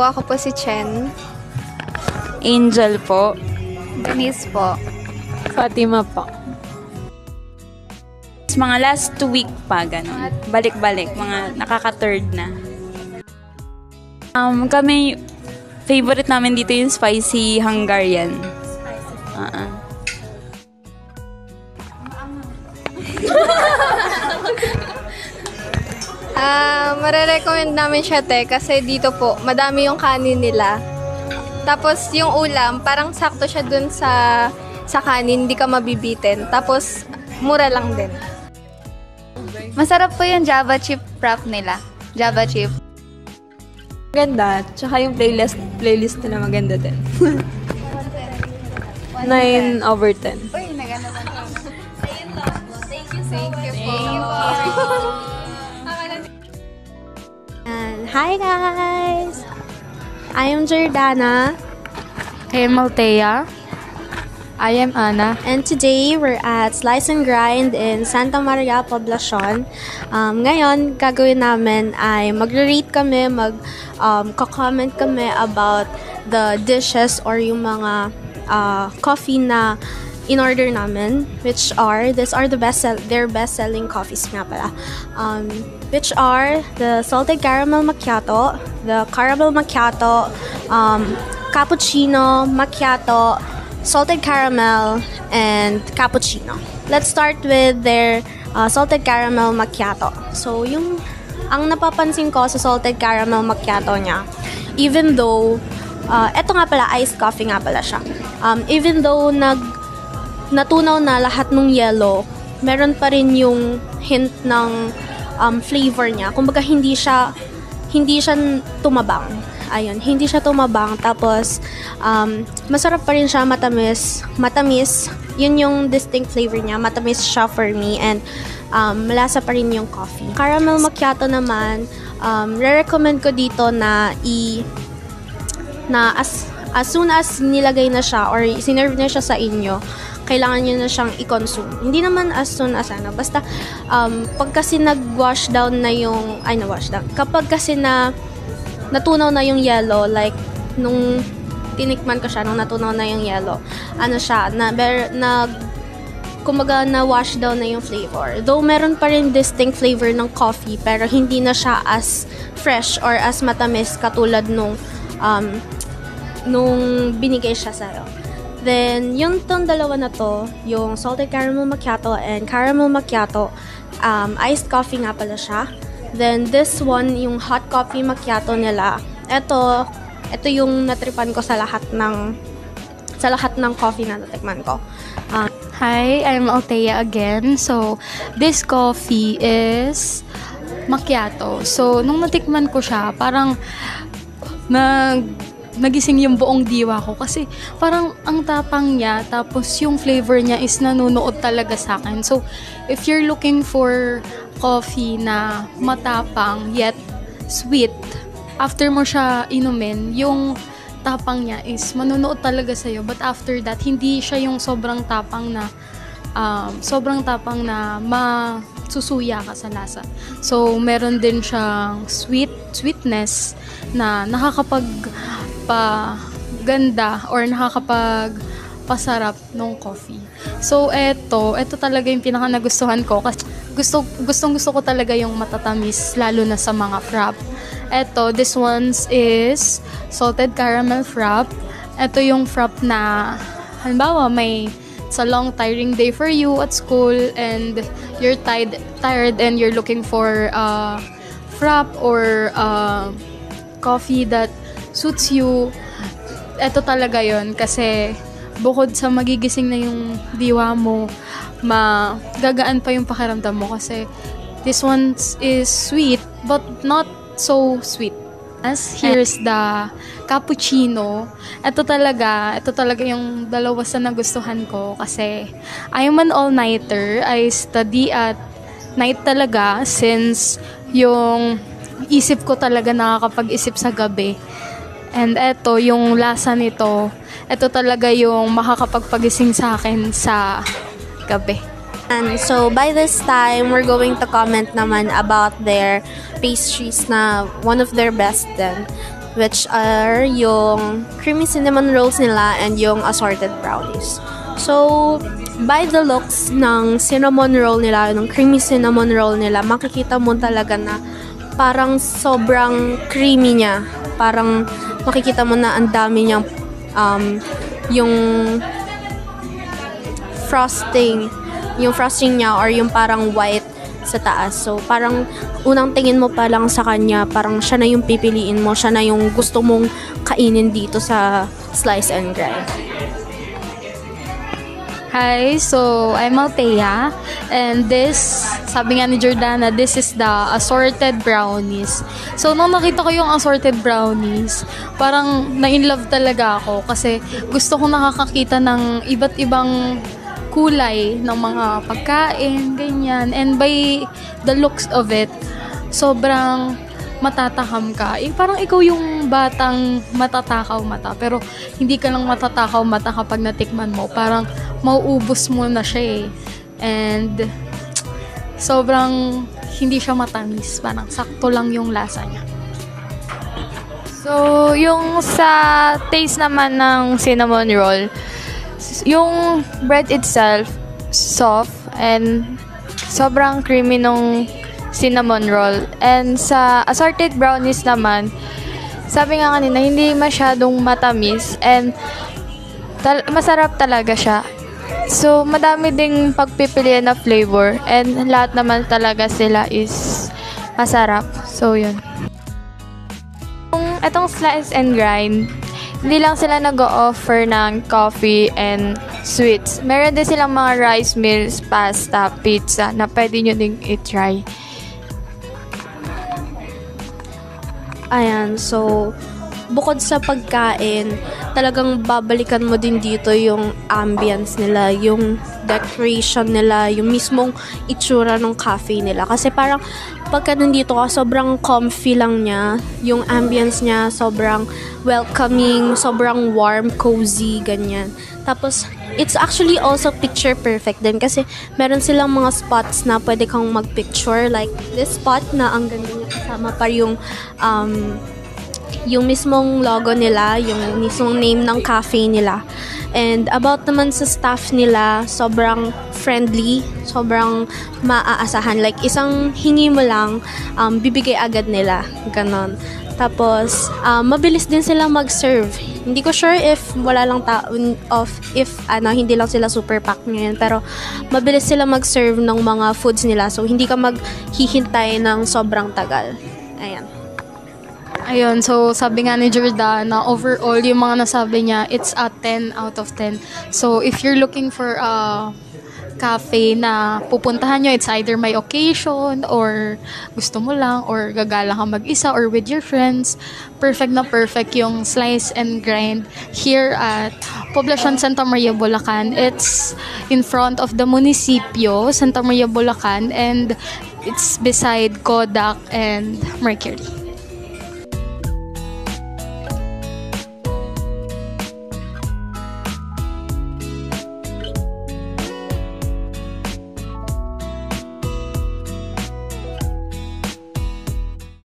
Ako po si Chen. Angel po. Denise po. Fatima po. Mga last week pa, ganun. Balik-balik, mga nakaka-third na. Kami, favorite namin dito yung spicy Hungarian. Marerecommend namin siya, kasi dito po, madami yung kanin nila. Tapos, yung ulam, parang sakto siya dun sa kanin, hindi ka mabibitin. Tapos, mura lang din. Masarap po yung Java chip wrap nila. Java chip. Maganda. Tsaka yung playlist nila maganda din. 9/10. Uy, naganda ba? Thank you po. Hi guys! I am Jordana. I am Althea. I am Anna. And today we're at Slice and Grind in Santa Maria, Poblacion. Ngayon, gagawin namin ay magre-rate kami, mag-comment kami about the dishes or yung mga coffee na in-order namin, which are, their best-selling coffees nga pala. Which are the salted caramel macchiato, the caramel macchiato, cappuccino, macchiato, salted caramel, and cappuccino. Let's start with their salted caramel macchiato. So, ang napapansin ko sa salted caramel macchiato niya, even though, eto nga pala, iced coffee nga pala siya. Even though natunaw na lahat ng yellow, meron pa rin yung hint ng flavor niya. Kumbaga hindi siya tumabang. Ayun, hindi siya tumabang. Tapos masarap pa rin siya, matamis. Yun yung distinct flavor niya. Matamis siya for me, and malasa pa rin yung coffee. Caramel macchiato naman, re-recommend ko dito na as soon as nilagay na siya or sinerve na siya sa inyo, kailangan nyo na siyang i-consume. Hindi naman as soon as basta pag kasi nag-wash down na yung, kapag kasi natunaw na yung yellow, like nung tinikman ko siya, nung natunaw na yung yellow, kumbaga na-wash down na yung flavor. Though meron pa rin distinct flavor ng coffee, pero hindi na siya as fresh or as matamis katulad nung binigay siya sa'yo. Then, yung dalawa na to, yung salted caramel macchiato and caramel macchiato, iced coffee nga pala siya. Then, this one, yung hot coffee macchiato nila, ito yung natripan ko sa lahat ng coffee na natikman ko. Hi, I'm Althea again. So, this coffee is macchiato. So, nung natikman ko siya, parang nagising yung buong diwa ko kasi parang ang tapang niya, tapos yung flavor niya is nanunuot talaga sa akin. So, if you're looking for coffee na matapang yet sweet, after mo siya inumin, yung tapang niya is manunuot talaga sa'yo. But after that, hindi siya yung sobrang tapang na masusuya ka sa lasa. So, meron din siyang sweetness na nakakapagpaganda or nakakapagpasarap ng coffee. So, ito talaga yung pinaka nagustuhan ko kasi gusto ko talaga yung matatamis, lalo na sa mga frap. This one's is salted caramel frap. Ito yung frap na, halimbawa, it's a long tiring day for you at school and you're tired and you're looking for frap or coffee that suits you. Ito talaga yon, kasi bukod sa magigising na yung diwa mo, magagaan pa yung pakiramdam mo kasi This one is sweet, but not so sweet. Here's the cappuccino. Ito talaga yung dalawa sa nagustuhan ko kasi I'm an all-nighter. I study at night talaga since yung isip ko talaga nakakapag-isip sa gabi. And ito, yung lasa nito, ito talaga yung makakapagpagising sa akin sa gabi. And so by this time, we're going to comment naman about their pastries na one of their best then, which are yung creamy cinnamon rolls nila and yung assorted brownies. So, by the looks ng cinnamon roll nila, ng creamy cinnamon roll nila, makikita mo talaga na parang sobrang creamy niya. Parang makikita mo na ang dami niyang yung frosting niya or yung parang white sa taas. So, parang unang tingin mo pa lang sa kanya, parang siya na yung pipiliin mo, siya na yung gusto mong kainin dito sa Slice and Grind. Hi, so I'm Althea, and this, sabi nga ni Jordana, this is the assorted brownies. So, nung nakita ko yung assorted brownies, parang na-inlove talaga ako kasi gusto ko nakakakita ng iba't ibang kulay ng mga pagkain, ganyan. And by the looks of it, sobrang matatakam ka. Parang ikaw yung batang matatakaw mata, pero hindi ka lang matatakaw mata kapag natikman mo. Parang mauubos mo na siya eh. And sobrang hindi siya matamis. Parang sakto lang yung lasa niya. So, yung sa taste naman ng cinnamon roll, yung bread itself, soft and sobrang creamy nung cinnamon roll. And sa assorted brownies naman, sabi nga kanina, hindi masyadong matamis and masarap talaga siya. So, madami ding pagpipilian na flavor and lahat naman talaga sila is masarap. So, yun. Itong Slice and Grind, hindi lang sila nag-o-offer ng coffee and sweets. Meron din silang mga rice meals, pasta, pizza na pwede nyo ding i-try. Ayan, so bukod sa pagkain, talagang babalikan mo din dito yung ambience nila, yung decoration nila, yung mismong itsura ng cafe nila. Kasi parang pagka nandito ka, sobrang comfy lang niya. Yung ambience niya, sobrang welcoming, sobrang warm, cozy, ganyan. Tapos, it's actually also picture perfect din kasi meron silang mga spots na pwede kang mag-picture. Like this spot na ang ganda niya, kasama pa yung mismong logo nila, yung mismong name ng cafe nila. And about naman sa staff nila, sobrang friendly, sobrang maaasahan. Like, isang hingi mo lang, bibigay agad nila. Ganon. Tapos, mabilis din sila mag-serve. Hindi ko sure if wala lang hindi lang sila super pack ngayon. Pero, mabilis sila mag-serve ng mga foods nila. So, hindi ka maghihintay ng sobrang tagal. Ayan. Ayun, so sabi nga ni Jordana, overall, yung mga nasabi niya, it's a 10 out of 10. So, if you're looking for a cafe na pupuntahan nyo, it's either may occasion, or gusto mo lang, or gagala ka mag-isa, or with your friends, perfect na perfect yung Slice and Grind here at Poblacion Santa Maria, Bulacan. It's in front of the Municipio, Santa Maria, Bulacan, and it's beside Kodak and Mercury.